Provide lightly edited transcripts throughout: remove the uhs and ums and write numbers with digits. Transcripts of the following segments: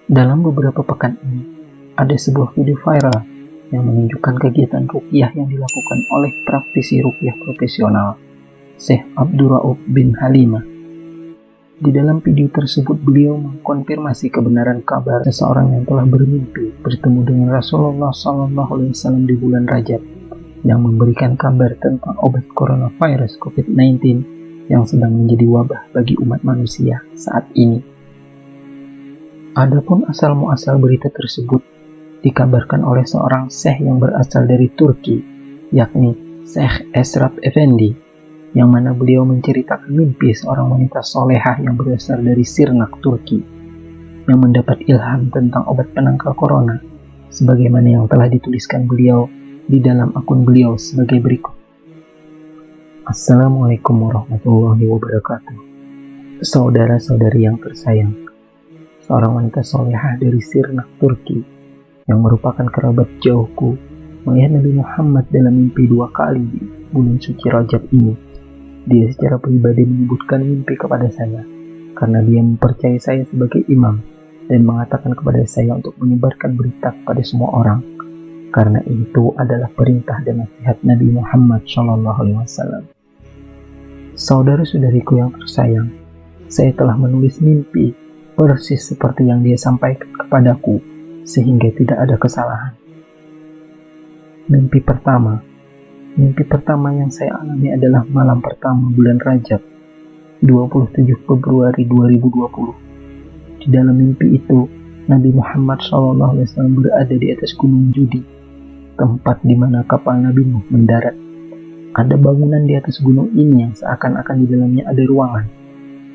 Dalam beberapa pekan ini, ada sebuah video viral yang menunjukkan kegiatan ruqyah yang dilakukan oleh praktisi ruqyah profesional, Syekh Abdurrauf bin Halimah. Di dalam video tersebut, beliau mengkonfirmasi kebenaran kabar seseorang yang telah bermimpi bertemu dengan Rasulullah SAW di bulan Rajab, yang memberikan kabar tentang obat coronavirus COVID-19 yang sedang menjadi wabah bagi umat manusia saat ini. Adapun asal-muasal berita tersebut dikabarkan oleh seorang syekh yang berasal dari Turki, yakni Syekh Esrat Effendi, yang mana beliau menceritakan mimpi seorang wanita solehah yang berasal dari Sirnak, Turki, yang mendapat ilham tentang obat penangkal corona, sebagaimana yang telah dituliskan beliau di dalam akun beliau sebagai berikut. Assalamualaikum warahmatullahi wabarakatuh. Saudara-saudari yang tersayang, seorang wanita solehah dari Sirnak, Turki, yang merupakan kerabat jauhku, melihat Nabi Muhammad dalam mimpi 2 kali di bulan suci Rajab ini. Dia secara pribadi menyebutkan mimpi kepada saya, karena dia mempercayai saya sebagai imam, dan mengatakan kepada saya untuk menyebarkan berita kepada semua orang, karena itu adalah perintah dan nasihat Nabi Muhammad SAW. Saudara-saudariku yang tersayang, saya telah menulis mimpi persis seperti yang dia sampaikan kepadaku, sehingga tidak ada kesalahan. Mimpi pertama yang saya alami adalah malam pertama bulan Rajab, 27 Februari 2020. Di dalam mimpi itu, Nabi Muhammad SAW berada di atas Gunung Judi, tempat di mana kapal Nabi Nuh mendarat. Ada bangunan di atas gunung ini yang seakan-akan di dalamnya ada ruangan.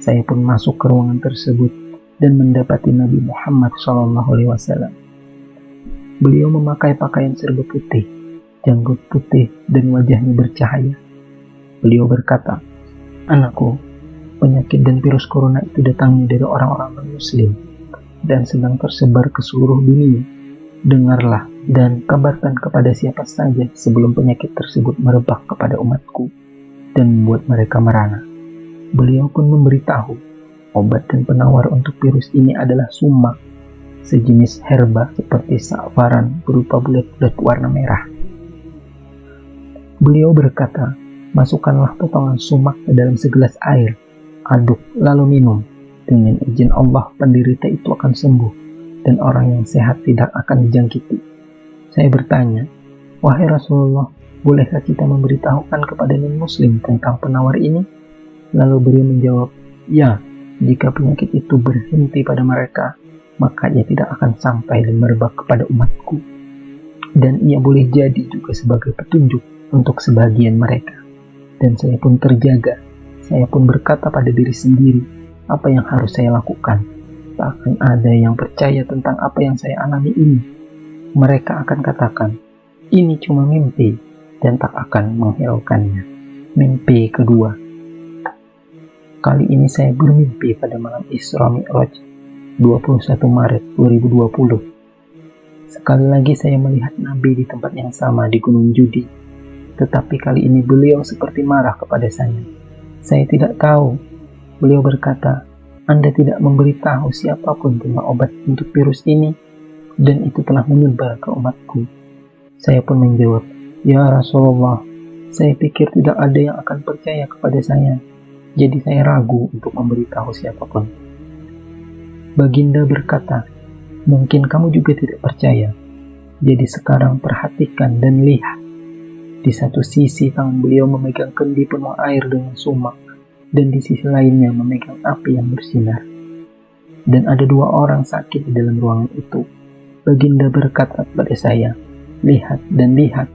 Saya pun masuk ke ruangan tersebut dan mendapati Nabi Muhammad SAW. Beliau memakai pakaian serba putih, janggut putih, dan wajahnya bercahaya. Beliau berkata, "Anakku, penyakit dan virus corona itu datangnya dari orang-orang non-muslim dan sedang tersebar ke seluruh dunia. Dengarlah dan kabarkan kepada siapa saja sebelum penyakit tersebut merebak kepada umatku dan membuat mereka merana." Beliau pun memberitahu obat dan penawar untuk virus ini adalah sumak, sejenis herba seperti safaran berupa bulat-bulat warna merah. Beliau berkata, "Masukkanlah potongan sumak ke dalam segelas air, aduk lalu minum. Dengan izin Allah, penderita itu akan sembuh dan orang yang sehat tidak akan dijangkiti." Saya bertanya, "Wahai Rasulullah, bolehkah kita memberitahukan kepada non-muslim tentang penawar ini?" Lalu beliau menjawab, "Ya, jika penyakit itu berhenti pada mereka, maka ia tidak akan sampai dan merebak kepada umatku. Dan ia boleh jadi juga sebagai petunjuk untuk sebagian mereka." Dan saya pun terjaga. Saya pun berkata pada diri sendiri, apa yang harus saya lakukan? Tak akan ada yang percaya tentang apa yang saya alami ini. Mereka akan katakan, ini cuma mimpi, dan tak akan menghiraukannya. Mimpi kedua. Kali ini saya bermimpi pada malam Isra Mi'raj, 21 Maret 2020. Sekali lagi saya melihat Nabi di tempat yang sama di Gunung Judi. Tetapi kali ini beliau seperti marah kepada saya. Saya tidak tahu. Beliau berkata, "Anda tidak memberitahu siapapun tentang obat untuk virus ini, dan itu telah menyebar ke umatku." Saya pun menjawab, "Ya Rasulullah, saya pikir tidak ada yang akan percaya kepada saya. Jadi saya ragu untuk memberitahu siapapun." Baginda berkata, "Mungkin kamu juga tidak percaya. Jadi sekarang perhatikan dan lihat." Di satu sisi tangan beliau memegang kendi penuh air dengan sumak, dan di sisi lainnya memegang api yang bersinar. Dan ada 2 orang sakit di dalam ruangan itu. Baginda berkata kepada saya, "Lihat dan lihat."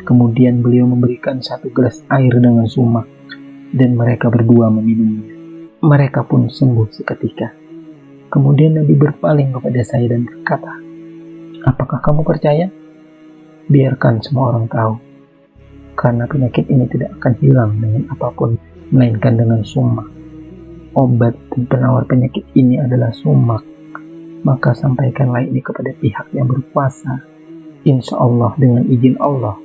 Kemudian beliau memberikan 1 gelas air dengan sumak, dan mereka berdua meminumnya. Mereka pun sembuh seketika. Kemudian Nabi berpaling kepada saya dan berkata, "Apakah kamu percaya? Biarkan semua orang tahu. Karena penyakit ini tidak akan hilang dengan apapun, melainkan dengan sumak. Obat dan penawar penyakit ini adalah sumak. Maka sampaikanlah ini kepada pihak yang berkuasa. Insya Allah dengan izin Allah,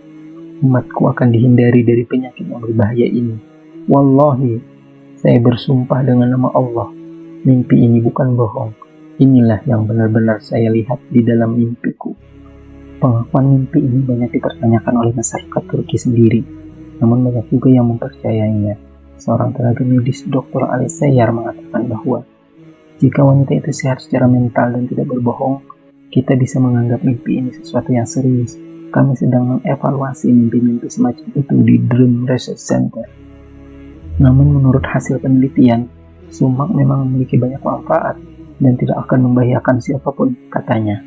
umatku akan dihindari dari penyakit yang berbahaya ini. Wallahi, saya bersumpah dengan nama Allah, mimpi ini bukan bohong. Inilah yang benar-benar saya lihat di dalam mimpiku. Pengakuan mimpi ini banyak dipertanyakan oleh masyarakat Turki sendiri, namun banyak juga yang mempercayainya. Seorang tenaga medis Dr. Ali Seyyar mengatakan bahwa jika wanita itu sehat secara mental dan tidak berbohong, kita bisa menganggap mimpi ini sesuatu yang serius. Kami sedang mengevaluasi mimpi-mimpi semacam itu di Dream Research Center. Namun menurut hasil penelitian, sumak memang memiliki banyak manfaat dan tidak akan membahayakan siapapun, katanya.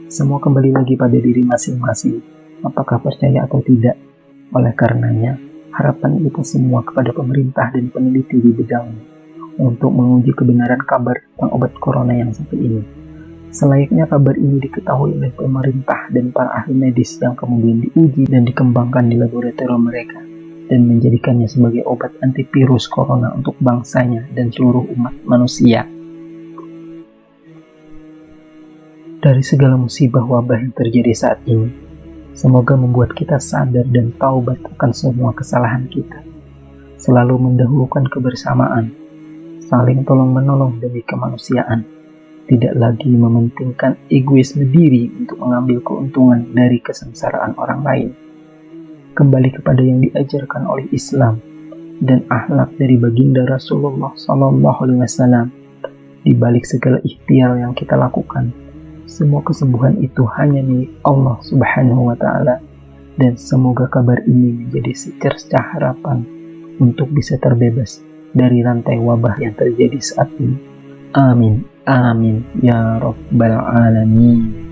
Semua kembali lagi pada diri masing-masing, apakah percaya atau tidak. Oleh karenanya, harapan kita semua kepada pemerintah dan peneliti di bidangnya untuk menguji kebenaran kabar tentang obat corona yang satu ini. Selayaknya kabar ini diketahui oleh pemerintah dan para ahli medis yang kemudian diuji dan dikembangkan di laboratorium mereka dan menjadikannya sebagai obat antivirus corona untuk bangsanya dan seluruh umat manusia. Dari segala musibah wabah yang terjadi saat ini, semoga membuat kita sadar dan taubat akan semua kesalahan kita. Selalu mendahulukan kebersamaan, saling tolong-menolong demi kemanusiaan, tidak lagi mementingkan egoisme diri untuk mengambil keuntungan dari kesengsaraan orang lain. Kembali kepada yang diajarkan oleh Islam dan akhlak dari baginda Rasulullah SAW. Di balik segala ikhtiar yang kita lakukan, semua kesembuhan itu hanya milik Allah Subhanahu wa Ta'ala, dan semoga kabar ini menjadi secercah harapan untuk bisa terbebas dari rantai wabah yang terjadi saat ini. Amin, amin, ya Rabbal Alamin.